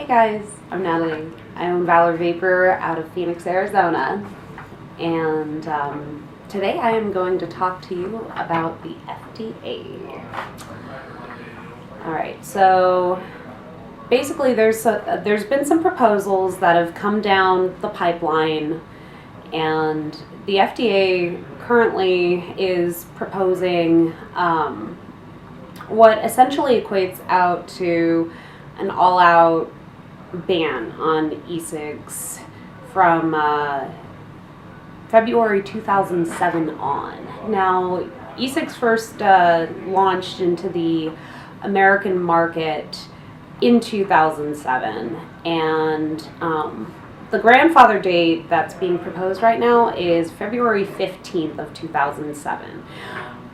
guys, I'm Natalie. I own Valor Vapor out of Phoenix, Arizona, and today I am going to talk to you about the FDA. Alright, so basically there's been some proposals that have come down the pipeline, and the FDA currently is proposing what essentially equates out to an all-out ban on e-cigs from February 2007 on. Now, e-cigs first launched into the American market in 2007, and the grandfather date that's being proposed right now is February 15th of 2007.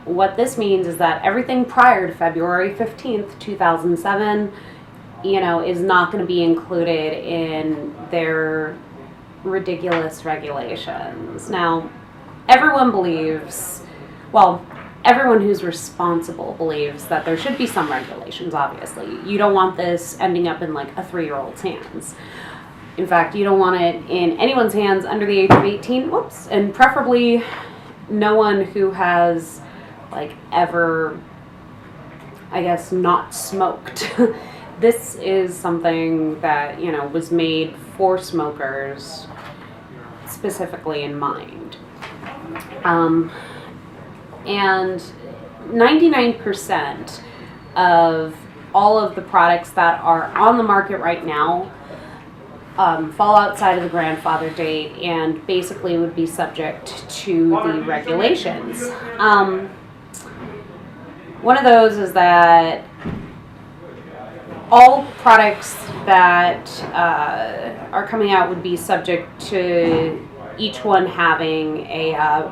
What this means is that everything prior to February 15th, 2007, is not going to be included in their ridiculous regulations. Now, everyone who's responsible believes that there should be some regulations, obviously. You don't want this ending up in like a 3-year-old's hands. In fact, you don't want it in anyone's hands under the age of 18, and preferably no one who has ever, not smoked. This is something that, was made for smokers specifically in mind. And 99% of all of the products that are on the market right now fall outside of the grandfather date and basically would be subject to the regulations. One of those is that all products that are coming out would be subject to each one having a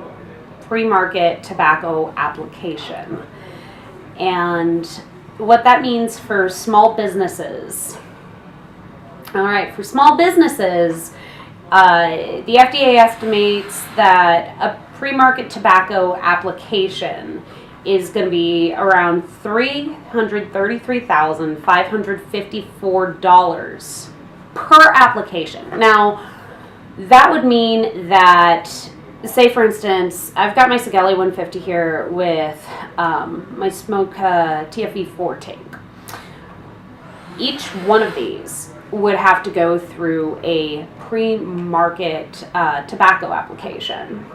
pre-market tobacco application. And what that means for small businesses. All right, for small businesses, the FDA estimates that a pre-market tobacco application is going to be around $333,554 per application. Now, that would mean that, say for instance, I've got my Sigelli 150 here with my Smoke TFE4 tank. Each one of these would have to go through a pre-market tobacco application.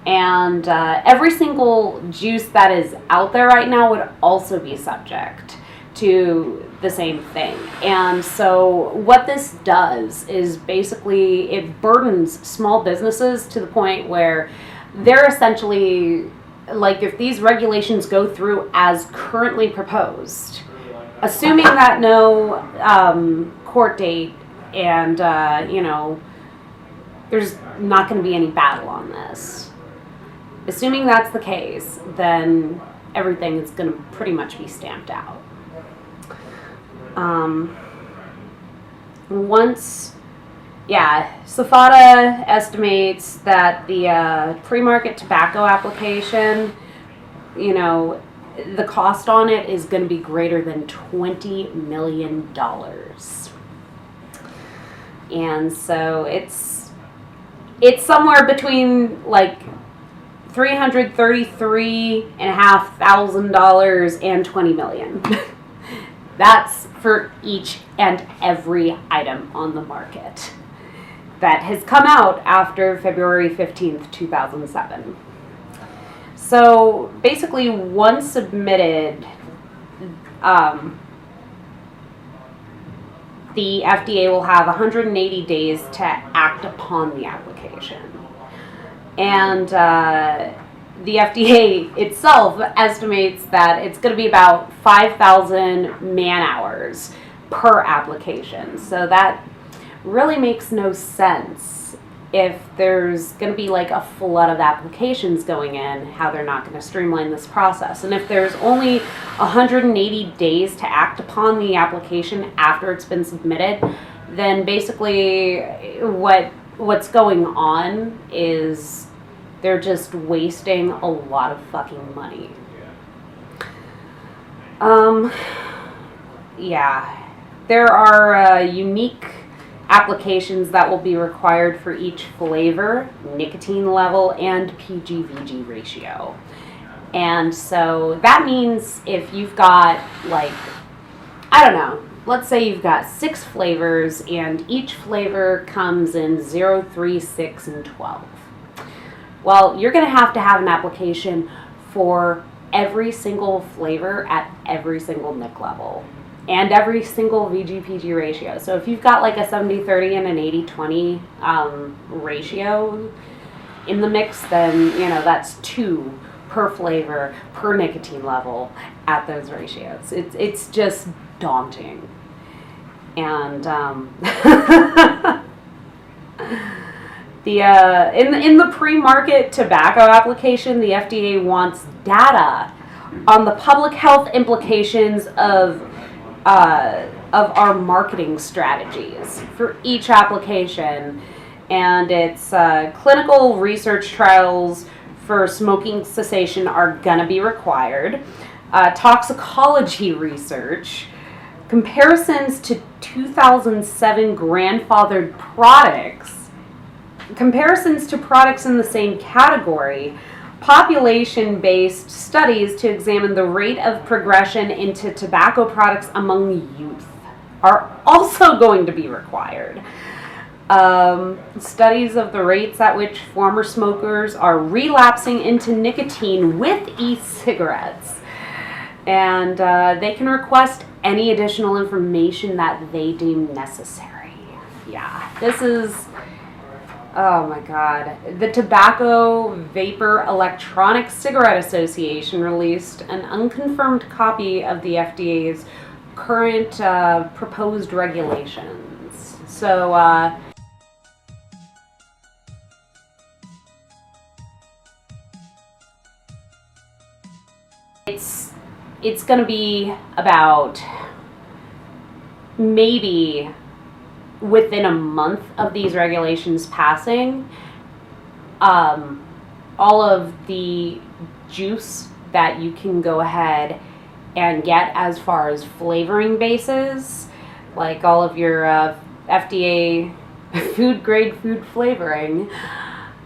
And every single juice that is out there right now would also be subject to the same thing. And so what this does is basically it burdens small businesses to the point where they're essentially, if these regulations go through as currently proposed, assuming that no court date and, there's not going to be any battle on this. Assuming that's the case, then everything is going to pretty much be stamped out. Safada estimates that the pre-market tobacco application, the cost on it is going to be greater than $20 million. And so it's somewhere between $333,500 and $20 million. That's for each and every item on the market that has come out after February 15th, 2007. So basically, once submitted, the FDA will have 180 days to act upon the application. And the FDA itself estimates that it's going to be about 5,000 man-hours per application. So that really makes no sense if there's going to be a flood of applications going in, how they're not going to streamline this process. And if there's only 180 days to act upon the application after it's been submitted, then basically what's going on is they're just wasting a lot of fucking money. Yeah. there are unique applications that will be required for each flavor, nicotine level, and PG-VG ratio. And so that means if you've got, like, I don't know, let's say you've got 6 flavors and each flavor comes in 0, 3, 6, and 12. Well, you're going to have an application for every single flavor at every single nic level and every single VG-PG ratio. So if you've got like a 70-30 and an 80-20 ratio in the mix, then, you know, that's 2 per flavor, per nicotine level at those ratios. It's just daunting. And in the pre-market tobacco application, the FDA wants data on the public health implications of our marketing strategies for each application, and its clinical research trials for smoking cessation are going to be required. Toxicology research, comparisons to 2007 grandfathered products, comparisons to products in the same category, population-based studies to examine the rate of progression into tobacco products among youth are also going to be required. Studies of the rates at which former smokers are relapsing into nicotine with e-cigarettes. And they can request any additional information that they deem necessary. Yeah, this is, oh my God. The Tobacco Vapor Electronic Cigarette Association released an unconfirmed copy of the FDA's current proposed regulations. So, it's going to be about maybe within a month of these regulations passing, all of the juice that you can go ahead and get as far as flavoring bases, like all of your FDA food grade food flavoring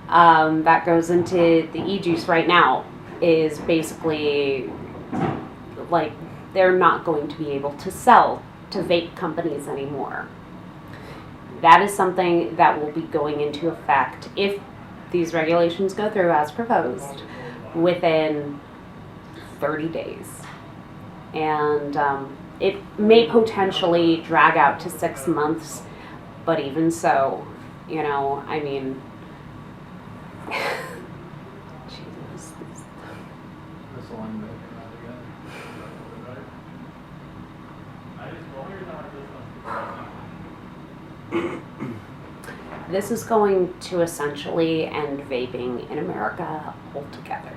that goes into the e-juice right now, is basically like they're not going to be able to sell to vape companies anymore. That is something that will be going into effect if these regulations go through as proposed within 30 days. And it may potentially drag out to 6 months, but even so, you know, I mean, Jesus. This is going to essentially end vaping in America altogether.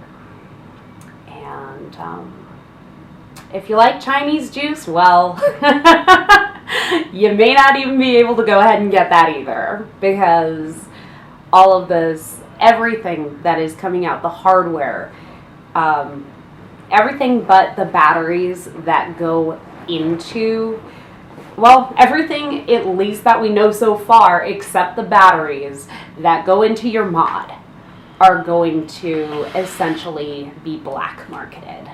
And if you like Chinese juice, well, you may not even be able to go ahead and get that either, because all of this, everything that is coming out, the hardware, everything but the batteries that go into, well, everything at least that we know so far, except the batteries that go into your mod, are going to essentially be black marketed.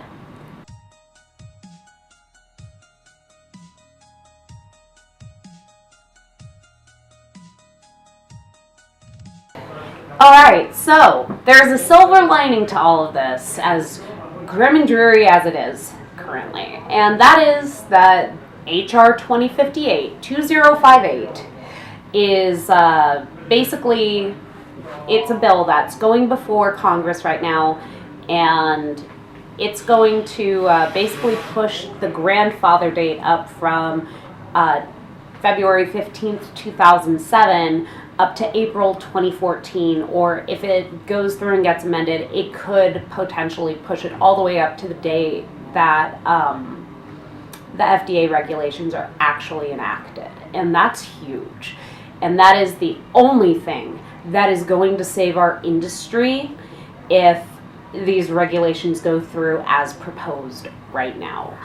Alright, so there's a silver lining to all of this, as grim and dreary as it is currently, and that is that HR 2058 is basically, it's a bill that's going before Congress right now, and it's going to basically push the grandfather date up from February 15th, 2007 up to April 2014, or if it goes through and gets amended, it could potentially push it all the way up to the day that the FDA regulations are actually enacted. And that's huge. And that is the only thing that is going to save our industry if these regulations go through as proposed right now.